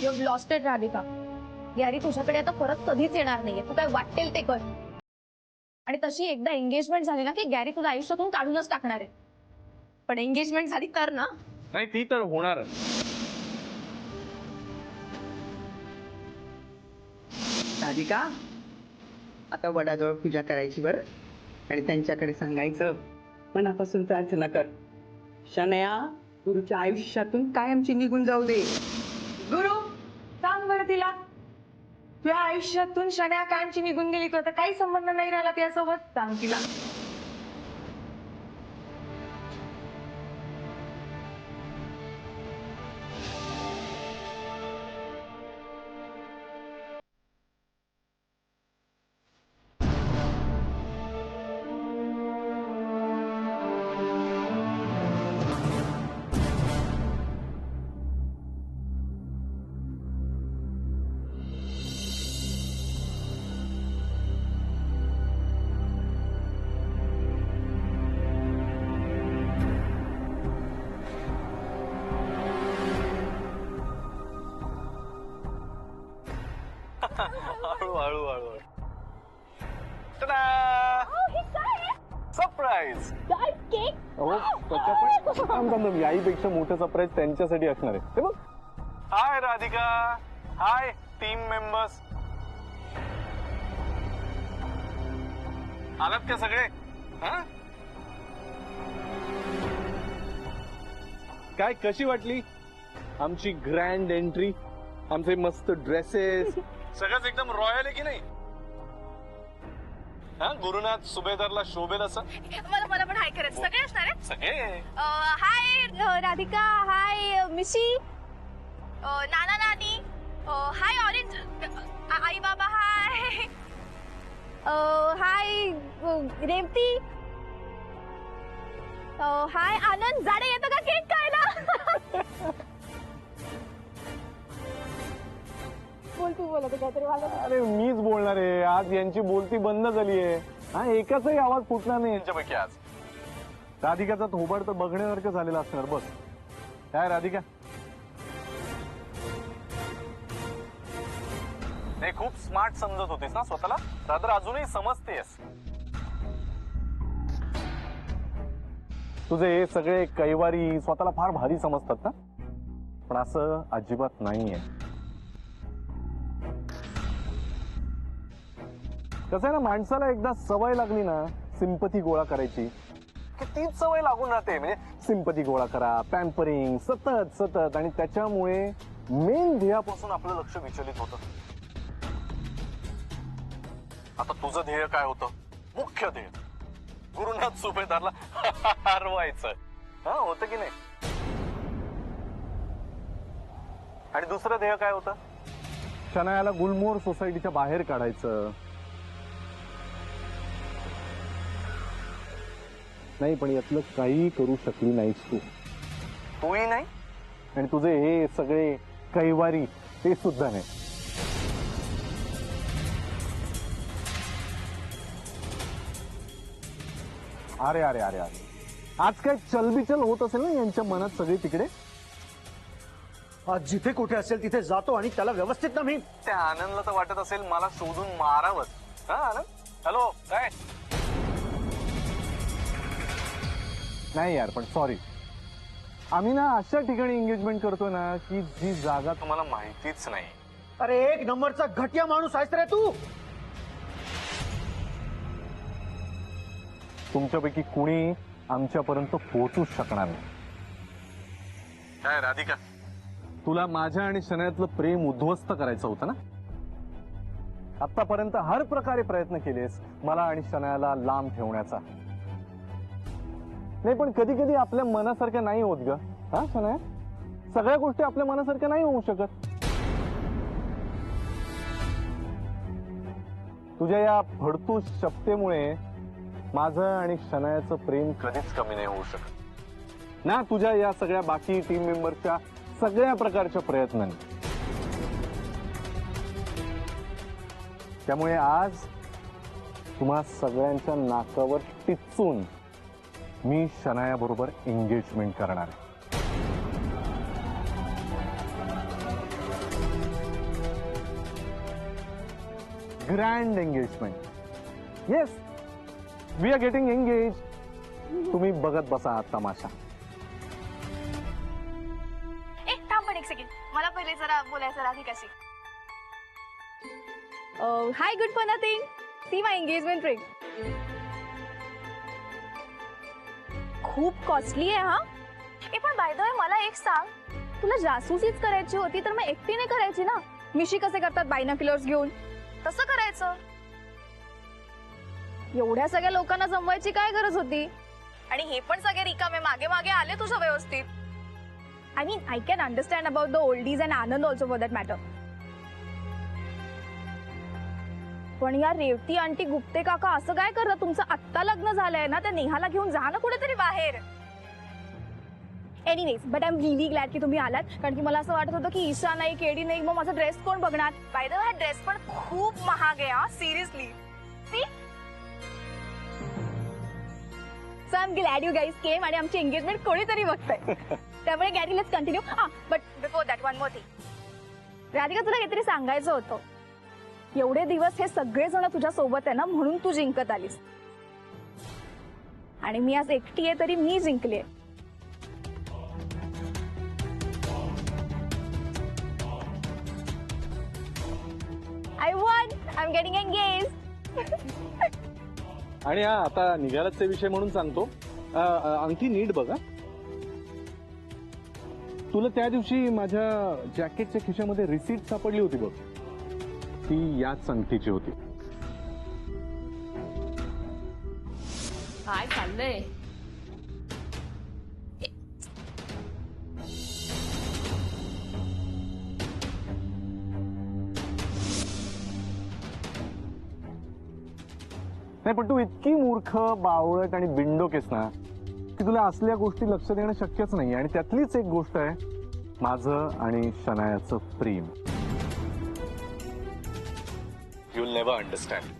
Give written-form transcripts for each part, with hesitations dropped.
You have lost it Radhika. Gary तुझ्याकडे आता परत कधीच येणार नाहीये. तू काय वाटेल ते कर. आणि तशी एकदा एंगेजमेंट झाली ना की गॅरी तुला आयुष्यातून काढूनच टाकणार आहे. पण एंगेजमेंट झाली तर ना. नाही ती तर होणार. राधिका, आता वडाजवळ पूजा करायची बरं, आणि त्यांच्याकडे सांगायचं मनापासून प्रार्थना कर, शनया गुरुच्या आयुष्यातून कायमची निघून जाऊ दे. गुरु सांग बरं तिला, तुझ्या आयुष्यातून शण्या कायमची निघून गेली, तर काही संबंध नाही राहिला त्यासोबत. सांग तिला. हळू हळू हळू. सरप्राईज. याईपेक्षा मोठं सरप्राईज त्यांच्यासाठी असणार आहे. ते बघ. हाय राधिका. हाय टीम मेंबर्स. आलात का सगळे? काय कशी वाटली आमची ग्रँड एंट्री? आमचे मस्त ड्रेसेस, सगळंच एकदम रॉयल आहे की नाही? हा, गुरुनाथ सुभेदारला शोभेल असं. मला पण हाय करायचं. सगळे असणार आहे. सगळे. हाय राधिका. हाय मिशी. नाना नानी. हाय ऑरेंज. आई बाबा. हाय. हाय रेवती. हाय आनंद जाडे. येतं का केक खायला? बोल तू. बोलत काहीतरी मला. अरे मीच बोलणार आहे. आज यांची बोलती बंद झाली आहे. हा, एकाचाही आवाज फुटणार नाही यांच्यापैकी आज. राधिकाचा थोबाड तर बघण्यासारखं झालेला असणार. बस काय राधिका, नाही खूप स्मार्ट समजत होतीस ना स्वतःला, तर अजूनही समजतेस. तुझे हे सगळे कैवारी स्वतःला फार भारी समजतात ना, पण असं अजिबात नाहीये. कसं आहे ना, माणसाला एकदा सवय लागली ना सिंपथी गोळा करायची की तीच सवय लागून राहते. म्हणजे सिंपथी गोळा करा, पॅम्परिंग, सतत सतत, आणि त्याच्यामुळे मेन ध्येयापासून आपलं लक्ष विचलित होतं. आता तुझं ध्येय काय होतं? मुख्य ध्येय गुरुनाथ सुभेदारला हरवायचं. हा, होतं की नाही? आणि दुसरं ध्येय काय होतं? शनायाला गुलमोहर सोसायटीच्या बाहेर काढायचं. नाही, पण यातलं काही करू शकली नाहीस तू. तूही नाही, आणि तुझे हे सगळे कैवारी ते सुद्धा नाही. अरे अरे अरे अरे, आज काय चलबिचल होत असेल ना यांच्या मनात सगळी तिकडे. आज जिथे कुठे असेल तिथे जातो आणि त्याला व्यवस्थित ना मी. त्या आनंदला तर वाटत असेल मला शोधून मारावंच. हा आनंद, हॅलो. काय नाही यार, पण सॉरी, आम्ही ना अशा ठिकाणी एंगेजमेंट करतो ना की जी जागा तुम्हाला माहितीच नाही. अरे एक नंबरचा घटिया माणूस आहेस रे तू. तुमच्यापैकी कुणी आमच्यापर्यंत पोहोचूच शकणार नाही. काय राधिका, तुला माझ्या आणि शनयातलं प्रेम उद्ध्वस्त करायचं होतं ना. आतापर्यंत हर प्रकारे प्रयत्न केलेस मला आणि शनयाला लांब ठेवण्याचा. नाही, पण कधी कधी आपल्या मनासारख्या नाही होत ग. हा शनया, सगळ्या गोष्टी आपल्या मनासारख्या नाही होऊ शकत. तुझ्या या फडतूस शब्देमुळे माझं आणि शनयाचं प्रेम कधीच कमी नाही होऊ शकत ना, तुझ्या या सगळ्या बाकी टीम मेंबरच्या सगळ्या प्रकारच्या प्रयत्नांनी. त्यामुळे आज तुम्हा सगळ्यांच्या नाकावर टिचून मी शनाया बरोबर एंगेजमेंट करणार आहे. Grand engagement. Yes, we are getting engage. तुम्ही बघत बसा हा तमाशा. एक थांब पण एक सेकंड, मला पहिले जरा बोलायचं राधिकाशी. Hi good for nothing, see my engagement ring. खूप कॉस्टली आहे हा. ए पण बाय द वे मला एक सांग, तुला जासूसीच करायची होती तर मग एकटीने करायची ना. मिशी कसे करतात बायनॉक्युलर्स घेऊन, तसं करायचं. एवढ्या सगळ्या लोकांना जमवायची काय गरज होती. आणि हे पण सगळे रिकामे मागे मागे आले तुझं व्यवस्थित. I mean I can understand about the oldies and Anand also for that matter. पण या रेवती आंटी गुप्ते काका असं काय करतात. तुमचं आत्ता लग्न झालंय ना, त्या नेहाला घेऊन जा ना कुठेतरी बाहेर. Anyways but I am really glad की तुम्ही आलात, कारण की मला असं वाटत होतं की ईशा नाही, केडी नाही, मग माझा ड्रेस कोण बघणार. बाय द वे हा ड्रेस पण खूप महाग आहे हा, seriously. So I am glad you guys came आणि आमची एंगेजमेंट कोणीतरी बघतंय. त्यामुळे Gary let's continue. But before that one more thing. Radhika तुला काहीतरी सांगायचं होतं. एवढे दिवस हे सगळेजण तुझ्या सोबत आहे ना, म्हणून तू जिंकत आलीस. आणि मी आज एकटी आहे तरी मी जिंकले. I won. I'm getting engaged. आणि हा आता निघालाच विषय म्हणून सांगतो, अंगठी नीट बघा. तुला त्या दिवशी माझ्या जॅकेटच्या खिशामध्ये रिसीट सापडली होती बघ, ती याच अंगठीची होती. काय चाललंय. नाही पण तू इतकी मूर्ख, बावळट आणि बिंडोक आहेस ना, की तुला असल्या गोष्टी लक्ष देणं शक्यच नाही. आणि त्यातलीच एक गोष्ट आहे माझं आणि शनायाचं प्रेम. You will never understand.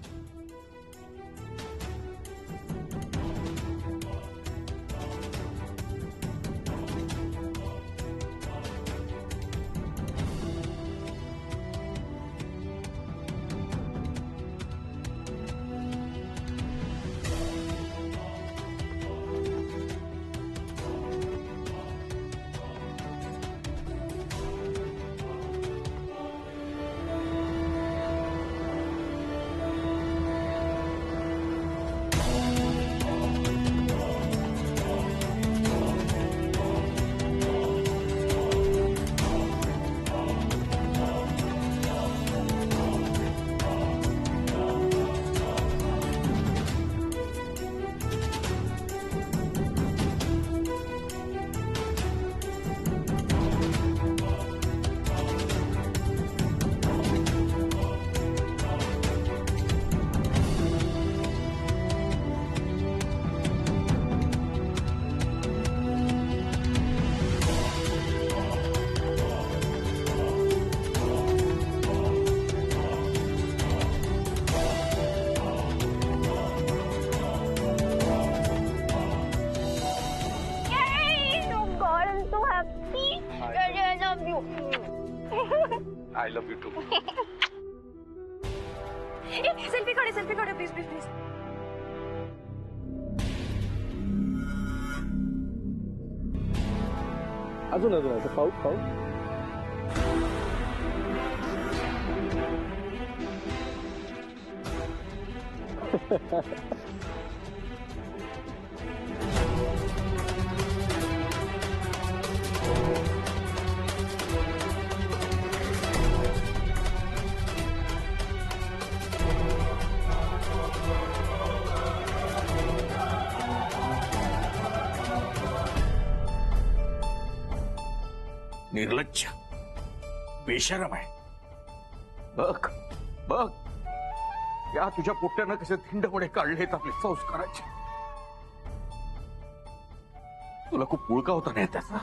I love you too. Selfie काढू प्लीज प्लीज प्लीज. अजून अजून असं पाऊस पाऊस. निर्लज्ज, बेशरम आहे. बघ बघ, या तुझ्या पोट्यानं कसे धिंडपणे काढलेत आपले संस्काराचे. तुला खूप मुळका होता नाही त्याचा,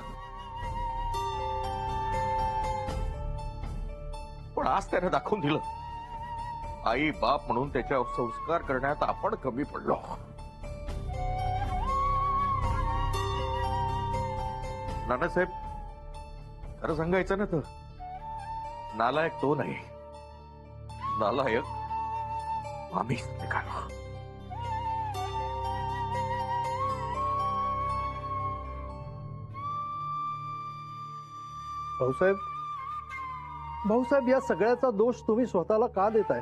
पण आज त्याने दाखवून दिलं आई बाप म्हणून त्याच्यावर संस्कार करण्यात आपण कमी पडलो. नानासाहेब, खरं सांगायचं ना तर नालायक तो नाही, नालायक आम्हीच निघालो. भाऊसाहेब भाऊसाहेब या सगळ्याचा दोष तुम्ही स्वतःला का देताय?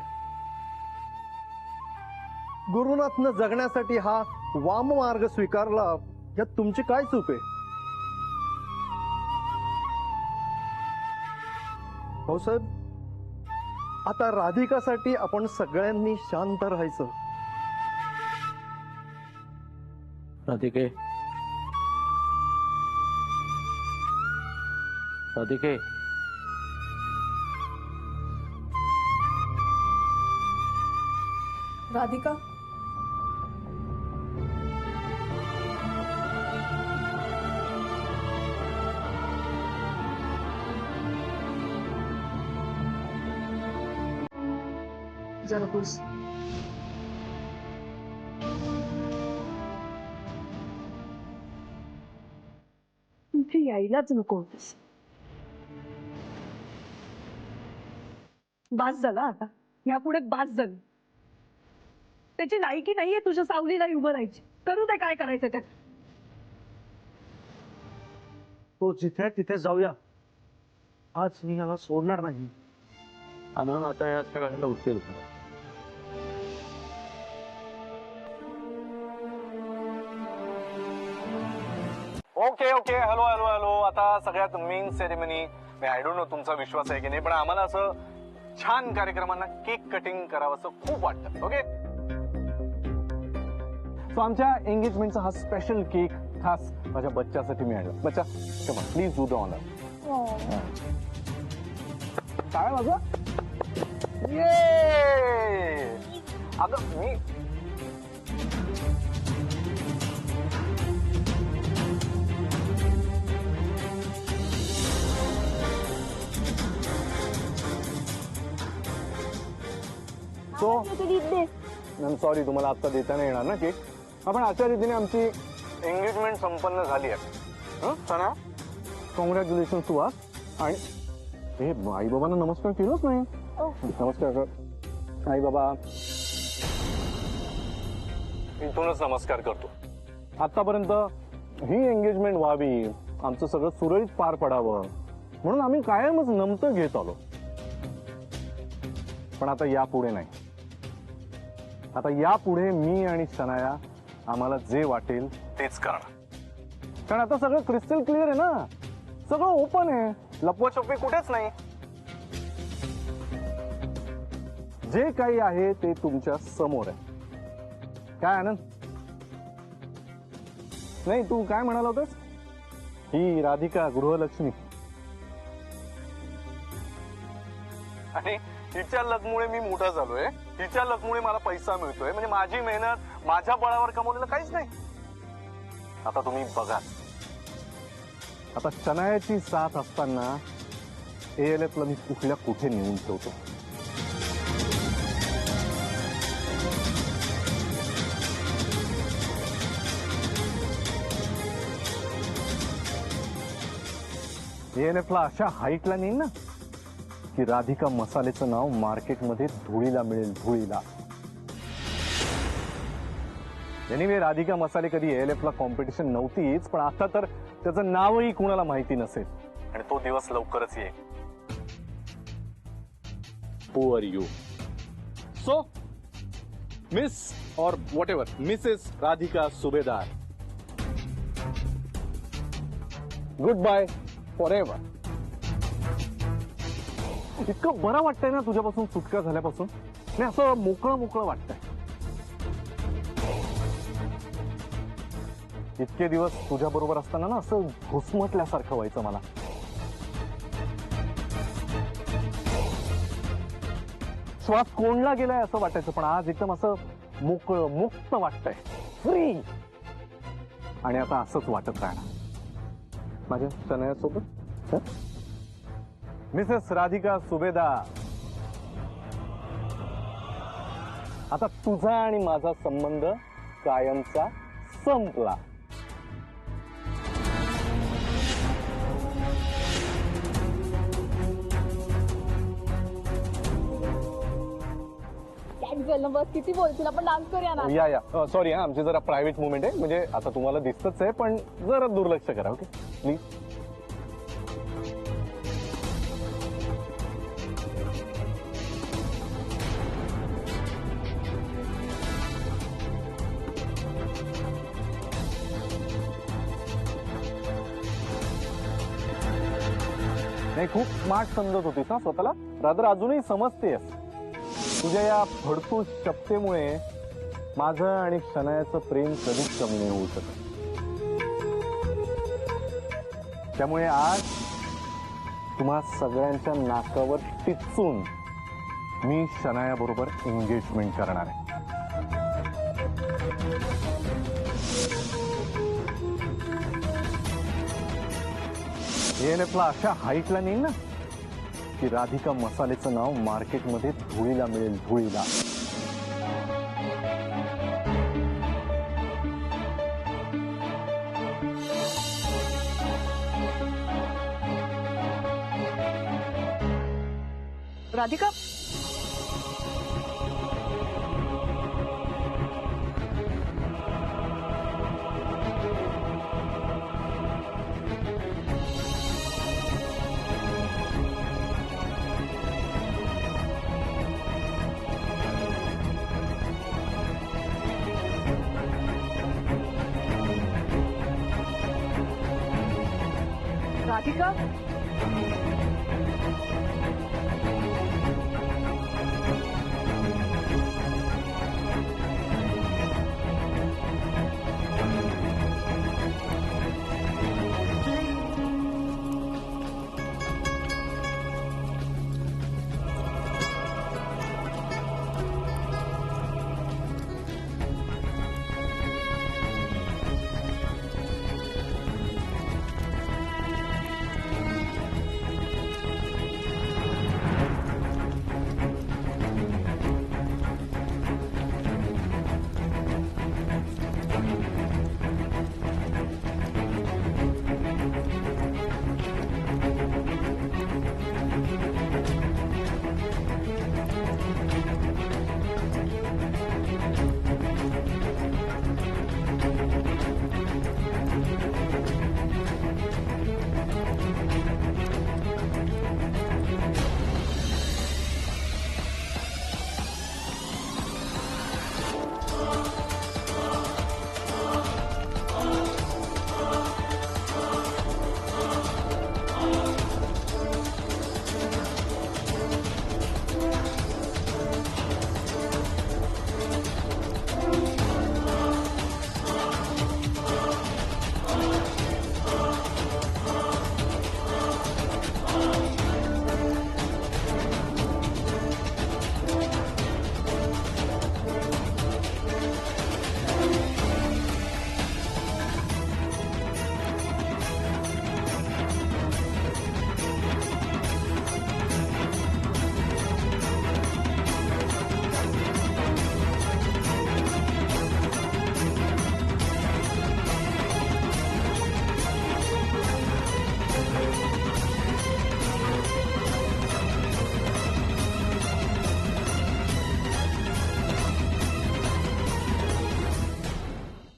गुरुनाथनं जगण्यासाठी हा वाम मार्ग स्वीकारला, यात तुमची काय चूक आहे? भाऊसाहेब, आता राधिकासाठी आपण सगळ्यांनी शांत राहायचं. राधिके, राधिके, राधिका, जरा बस. तुझी यायलाच नको होतीस. बास झाला आता, यापुढे बास झाली. त्याची लायकी नाहीये तुझ्या सावलीला उभं राहायची. करू दे काय करायचं ते. तो जिथे तिथे जाऊया, आज मी याला सोडणार नाही. आनंद आता या सगळ्यांना उचलेल का? Okay okay, hello hello hello. आता सगळ्यात main ceremony. I don't know तुमचा विश्वास आहे की नाही, पण आम्हाला असं छान कार्यक्रमांना केक कटिंग करावं असं खूप वाटतं. ओके, सो आमच्या एंगेजमेंटचा हा स्पेशल केक खास माझ्या बच्च्यासाठी मी आणला. बच्चा, come on, please do the honour. काय माझं? ये अगं मी सॉरी, तुम्हाला आता देता नाही येणार ना केक. आपण अशा रीतीने आमची एंगेजमेंट संपन्न झाली आहे. सना, कॉंग्रॅच्युलेशन टू अस. आणि हे आई बाबांना नमस्कार केलंच नाही. नमस्कार कर आई बाबा. इथूनच नमस्कार करतो. आतापर्यंत ही एंगेजमेंट व्हावी, आमचं सगळं सुरळीत पार पडावं म्हणून आम्ही कायमच नमतं घेत आलो. पण आता यापुढे नाही. आता यापुढे मी आणि शनाया आम्हाला जे वाटेल तेच करणार. कारण आता सगळं क्रिस्टल क्लिअर आहे ना, सगळं ओपन आहे, लपवाछपवी कुठेच नाही. जे काही आहे ते तुमच्या समोर आहे. काय आनंद? नाही, तू काय म्हणाला होतास? ही राधिका गृहलक्ष्मी आणि तिच्या लग्नमुळे मी मोठा झालोय. तिच्या लग्नमुळे मला पैसा मिळतोय. म्हणजे माझी मेहनत, माझ्या बळावर कमवलेलं काहीच नाही. आता तुम्ही बघा, आता शनायाची साथ असताना ALF ला मी कुठल्या कुठे नेऊन ठेवतो. ALF ला अशा हाईटला नेईन ना की राधिका मसालेचं नाव मार्केटमध्ये धुळीला मिळेल, धुळीला. एनिवे, राधिका मसाले कधी ALF ला कॉम्पिटिशन नव्हतीच, पण आता तर त्याचं नावही कुणाला माहिती नसेल. आणि तो दिवस लवकरच येईल. Who are you? So, Miss or whatever, Mrs. Radhika Subedar. Goodbye forever. इतकं बरं वाटतंय ना तुझ्यापासून सुटका झाल्यापासून. नाही, असं मोकळं मोकळं वाटतंय. इतके दिवस तुझ्या बरोबर असताना ना असं घुसमटल्यासारखं व्हायचं मला. श्वास कोंडला गेलाय असं वाटायचं, पण आज एकदम असं मोकळं मुक्त वाटतंय, फ्री. आणि आता असंच वाटत राहणार माझ्या शनायासोबत. मिसेस राधिका सुभेदार, आता तुझा आणि माझा संबंध कायमचा संपला. चल ना बस, किती बोलशील, आपण डान्स करूया ना. या सॉरी हा, आमची जरा प्रायव्हेट मुवमेंट आहे, म्हणजे आता तुम्हाला दिसतच आहे, पण जरा दुर्लक्ष करा. Okay please. नाही, खूप स्मार्ट समजत होतीस ना स्वतःला, रादर अजूनही समजतेस. तुझ्या या फडतूस चपतेमुळे माझं आणि शनायाचं प्रेम कधीच कमी नाही होऊ शकत. त्यामुळे आज तुम्हा सगळ्यांच्या नाकावर टिचून मी शनाया बरोबर एंगेजमेंट करणार आहे. ANF ला अशा हाईटला नेईन ना की राधिका मसालेचं नाव मार्केटमध्ये धुळीला मिळेल, धुळीला. राधिका राधिका